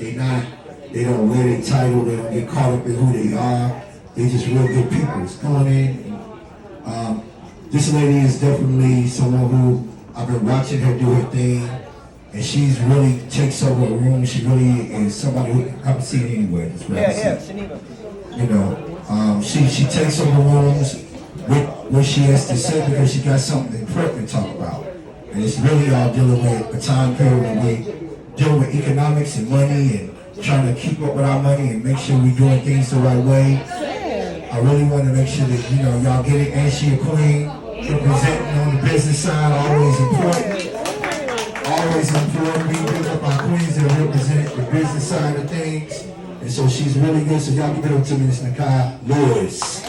They don't wear their title, they don't get caught up in who they are. They just real good people. It's going in. This lady is definitely someone who I've been watching her do her thing, and she's really takes over a room. She really is somebody who I haven't seen anywhere. You know, she takes over rooms with what she has to say because she got something important to talk about, and it's really all dealing with a time period where we dealing with economics and money and trying to keep up with our money and make sure we're doing things the right way. I really want to make sure that, you know, y'all get it. And she a queen, representing on the business side, always important. Always important. We pick up our queens that represent the business side of things. And so she's really good. So y'all give it up to Ms. Nakai Lewis.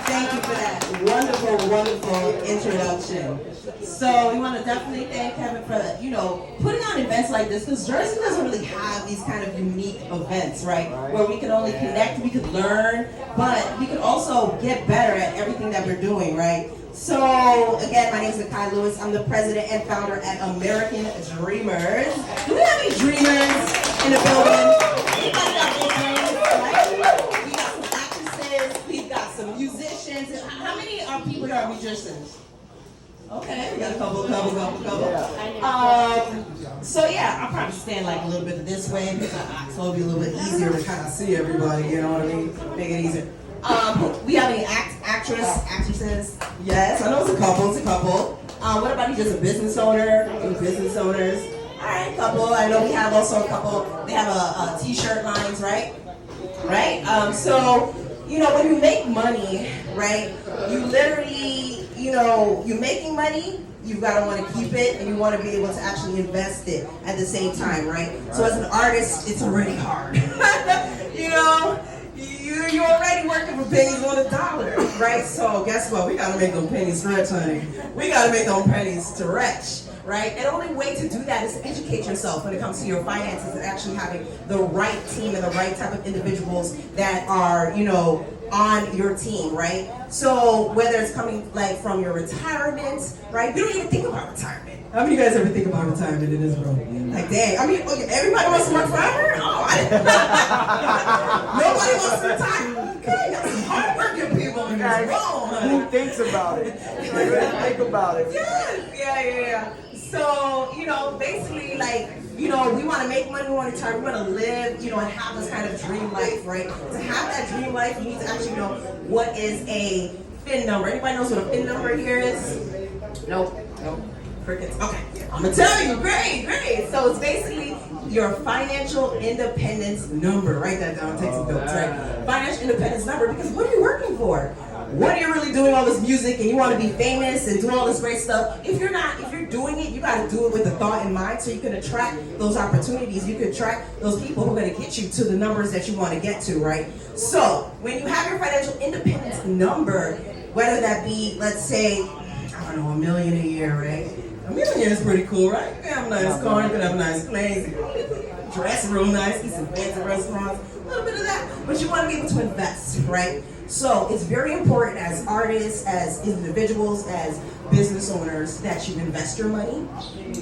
Thank you for that wonderful introduction. So we want to definitely thank Kevin for, you know, putting on events like this, because Jersey doesn't really have these kind of unique events, right? Where we can only connect, we could learn, but we could also get better at everything that we're doing, right? So again, my name is Nakai Lewis. I'm the president and founder at American Dreamers. Do we have any dreamers in the building? Anybody got big dreams, right? We got some actresses, we've got some musicians. How many people here are musicians? Okay, we got a couple. So yeah, I'll probably stand like a little bit this way because so it'll be a little bit easier to kind of see everybody, you know what I mean? Make it easier. We have any actresses? Yes, I know it's a couple. What about you, just a business owner? Any business owners? All right, couple. I know we have also a couple. They have a t-shirt lines, right? Right? So, you know, when you make money, right, you literally, you know, you're making money, you've got to want to keep it, and you want to be able to actually invest it at the same time, right? So as an artist, it's already hard. You know, you're already working for pennies on the dollar, right? So guess what? We got to make them pennies stretch, honey. We got to make them pennies stretch. Right? And the only way to do that is to educate yourself when it comes to your finances and actually having the right team and the right type of individuals that are, you know, on your team, right? So whether it's coming like from your retirement, right? We don't even think about retirement. How many of you guys ever think about retirement in this room? Like, dang, I mean, everybody wants to work forever? Oh, nobody wants to retire. Okay, got some hardworking people in this room, honey. Who thinks about it? Think about it. Yeah. So, you know, basically, like, you know, we want to make money, we want to retire, we want to live, you know, and have this kind of dream life, right? To have that dream life, you need to actually know what is a FIN number. Anybody knows what a FIN number here is? Nope. Crickets. Okay. I'm going to tell you. Great. So it's basically your financial independence number. Write that down. Take some notes, right? Financial independence number, because what are you working for? What are you really doing all this music and you want to be famous and do all this great stuff? If you're doing it, you got to do it with the thought in mind so you can attract those opportunities. You can attract those people who are going to get you to the numbers that you want to get to, right? So when you have your financial independence number, whether that be, let's say, I don't know, $1 million a year, right? $1 million is pretty cool, right? You can have a nice car, you can have a nice place, dress real nice, eat some fancy restaurants, a little bit of that. But you want to be able to invest, right? So it's very important as artists, as individuals, as business owners that you invest your money,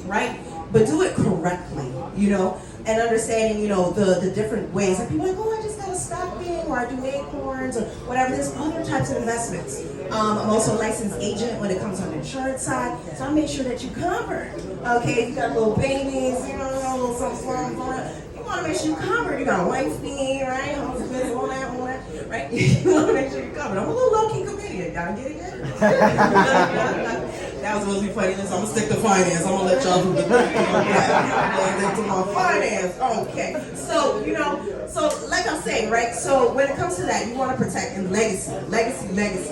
right? But do it correctly, you know, and understanding, you know, the different ways. Like people are like, oh, I just got a stock thing, or I do acorns, or whatever. There's other types of investments. I'm also a licensed agent when it comes on the insurance side, so I make sure that you cover. Okay, if you got little babies, you know, a little something going on. You want to make sure you covered. You got a wifey, right? Husband, all that, right? You want to make sure you're covered. I'm a little low-key comedian. Y'all get it? That was supposed to be funny. So I'm going to stick to finance. I'm going to let y'all do the thing. I'm going to my finance. Okay. So, you know, so like I'm saying, right? So when it comes to that, you want to protect and legacy.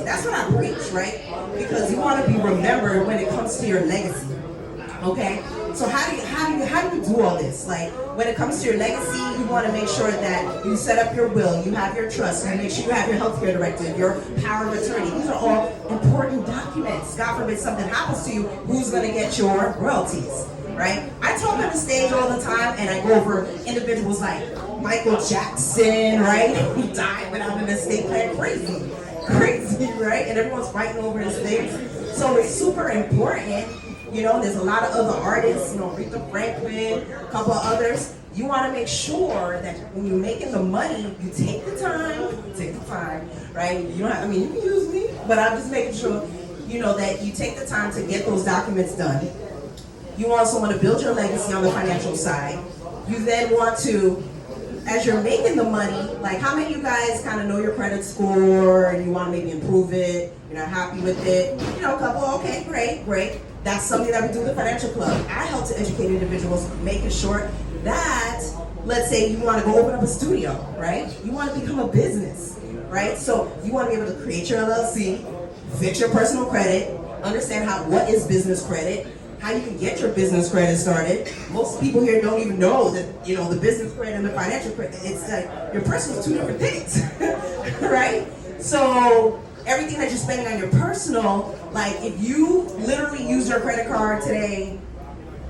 That's what I preach, right? Because you want to be remembered when it comes to your legacy. Okay? So how do you do all this? Like when it comes to your legacy, you want to make sure that you set up your will, you have your trust, you make sure you have your healthcare directive, your power of attorney. These are all important documents. God forbid something happens to you, who's going to get your royalties, right? I talk on the stage all the time, and I go over individuals like Michael Jackson, right? Who died without an estate plan. Crazy, right? And everyone's fighting over his things. So it's super important You know, there's a lot of other artists, you know, Aretha Franklin, a couple of others. You want to make sure that when you're making the money, you take the time, right? You don't have, I mean, you can use me, but I'm just making sure, you know, that you take the time to get those documents done. You also want to build your legacy on the financial side. You then want to, as you're making the money, like how many of you guys kind of know your credit score and you want to maybe improve it, you're not happy with it, you know, a couple, okay, great. That's something that we do with the Financial Club. I help to educate individuals, making sure that, let's say you want to go open up a studio, right? You want to become a business, right? So you want to be able to create your LLC, fix your personal credit, understand what is business credit, how you can get your business credit started. Most people here don't even know that, you know, the business credit and the financial credit, it's like your personal is two different things, right? So everything that you're spending on your personal, like if you literally use your credit card today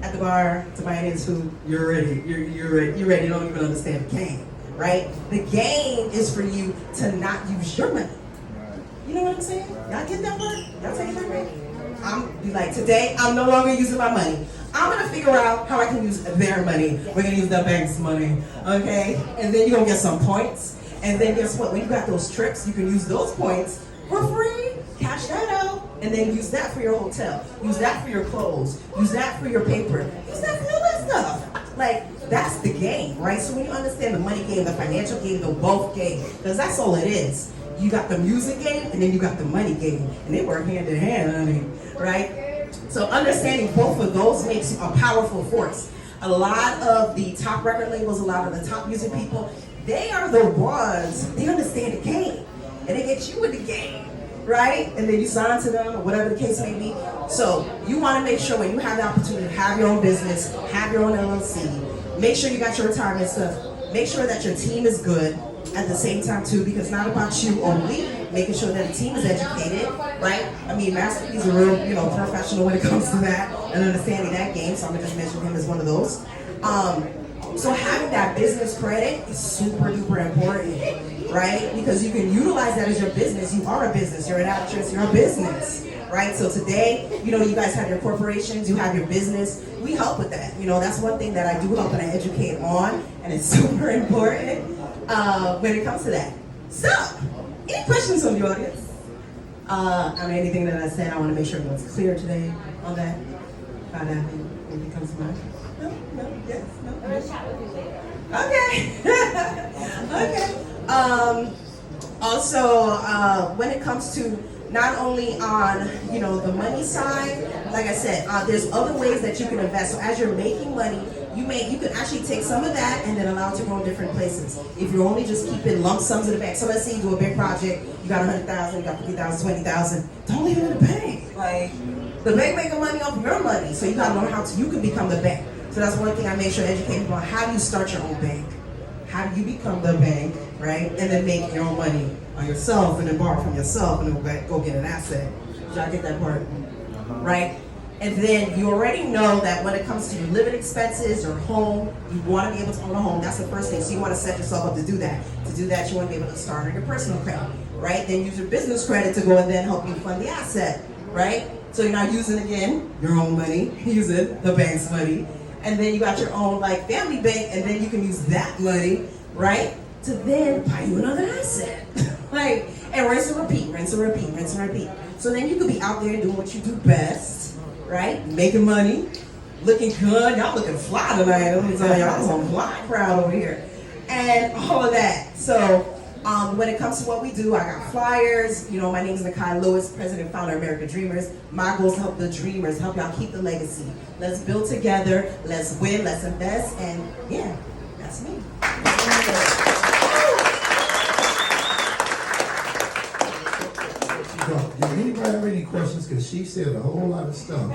at the bar to buy Indian food, you're ready. You're ready. You don't even understand the game, right? The game is for you to not use your money. You know what I'm saying? Y'all get that word? Y'all take that right? I'm be like, today I'm no longer using my money. I'm gonna figure out how I can use their money. We're gonna use the bank's money, okay? And then you're gonna get some points. And then guess what? When you got those trips, you can use those points for free. Cash that out, and then use that for your hotel. Use that for your clothes. Use that for your paper. Use that for all that stuff. Like, that's the game, right? So when you understand the money game, the financial game, the wealth game, because that's all it is. You got the music game, and then you got the money game. And they work hand in hand, honey, right? So understanding both of those makes you a powerful force. A lot of the top record labels, a lot of the top music people, they are the ones, they understand the game. And they get you in the game, right? And then you sign to them or whatever the case may be. So you want to make sure when you have the opportunity to have your own business, have your own LLC, make sure you got your retirement stuff, make sure that your team is good at the same time too, because it's not about you only, making sure that the team is educated, right? I mean, Master P's a real, you know, professional when it comes to that and understanding that game, so I'm gonna just mention him as one of those. So having that business credit is super duper important, right? Because you can utilize that as your business. You are a business, you're an actress, you're a business, right? So today, you know, you guys have your corporations, you have your business. We help with that. You know, that's one thing that I do help and I educate on, and it's super important when it comes to that. So, any questions from the audience? On anything that I said, I want to make sure everyone's clear today on that. How that anything comes to mind? No, yes, no. I'm gonna chat with you later. Okay. Okay. Also, when it comes to not only on, you know, the money side, like I said, there's other ways that you can invest. So as you're making money, you can actually take some of that and then allow it to go in different places. If you're only just keeping lump sums in the bank. So let's say you do a big project, you got 100,000, you got 50,000, 20,000. Don't leave it in the bank. Like, the bank making money off your money. So you gotta learn how you can become the bank. So that's one thing I make sure to educate people on. How do you start your own bank? How do you become the bank, right? And then make your own money on yourself and then borrow from yourself and then go get an asset. Did y'all get that part? Right? And then you already know that when it comes to your living expenses or home, you want to be able to own a home. That's the first thing. So you want to set yourself up to do that. To do that, you want to be able to start on your personal credit, right? Then use your business credit to go and then help you fund the asset, right? So you're not using, again, your own money. You're using the bank's money. And then you got your own like family bank, and then you can use that money, right, to then buy you another asset. Like, and rinse and repeat, rinse and repeat, rinse and repeat. So then you could be out there doing what you do best, right? Making money, looking good. Y'all looking fly tonight. Let me tell y'all, I was on fly crowd over here. And all of that. So when it comes to what we do, I got flyers. You know, my name is Nakai Lewis, president and founder of American Dreamers. My goal is to help the dreamers, help y'all keep the legacy. Let's build together, let's win, let's invest, and yeah, that's me. Do anybody have any questions? Because she said a whole lot of stuff.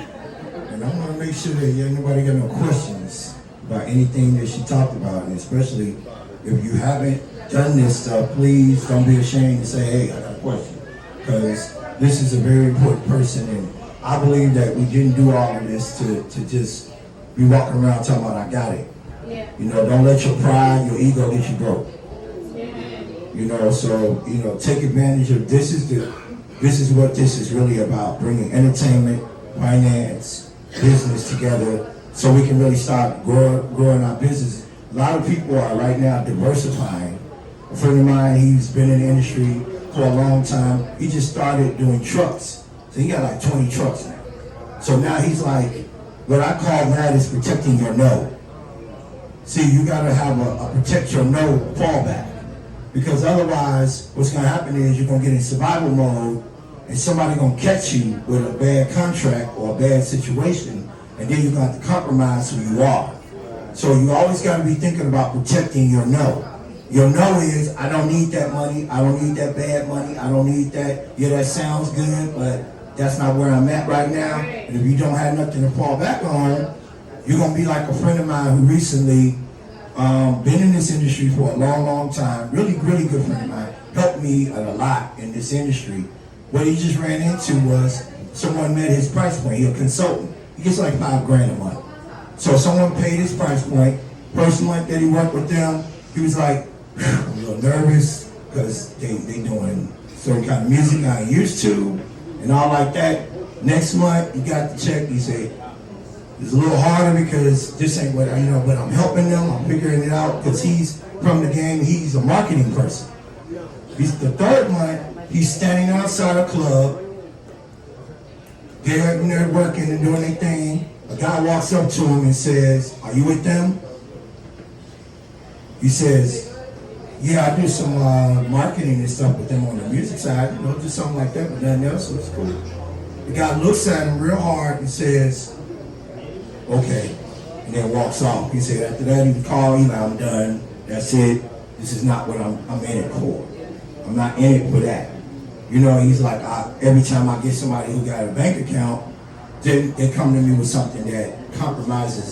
And I want to make sure that anybody got no questions about anything that she talked about. And especially if you haven't done this stuff, please don't be ashamed to say, hey, I got a question. Because this is a very important person. And I believe that we didn't do all of this to just be walking around talking about, I got it. Yeah. You know, don't let your pride, your ego get you broke. You know, so, you know, take advantage of this is what this is really about, bringing entertainment, finance, business together so we can really start growing our business. A lot of people are right now diversifying. A friend of mine, he's been in the industry for a long time. He just started doing trucks. So he got like 20 trucks now. So now he's like, what I call that is protecting your no. See, you gotta have a protect your no fallback. Because otherwise, what's gonna happen is you're gonna get in survival mode and somebody gonna catch you with a bad contract or a bad situation, and then you're gonna have to compromise who you are. So you always gotta be thinking about protecting your no. Your no is, I don't need that money, I don't need that bad money, I don't need that, yeah, that sounds good, but that's not where I'm at right now. And if you don't have nothing to fall back on, you're gonna be like a friend of mine who recently been in this industry for a long time, really good friend of mine, helped me a lot in this industry. What he just ran into was someone met his price point. He's a consultant. He gets like $5,000 a month. So someone paid his price point. First month that he worked with them, he was like, I'm a little nervous because they doing certain kind of music I ain't used to and all like that. Next month, he got the check. He said, it's a little harder because this ain't what, but I'm helping them. I'm figuring it out because he's from the game. He's a marketing person. He's the third month, he's standing outside a club. They're working and doing their thing. A guy walks up to him and says, are you with them? He says, yeah, I do some marketing and stuff with them on the music side, do something like that, but nothing else, so it's cool. The guy looks at him real hard and says, okay, and then walks off. He said after that he called, I'm done, that's it, this is not what I'm in it for. I'm not in it for that. He's like, every time I get somebody who got a bank account, they come to me with something that compromises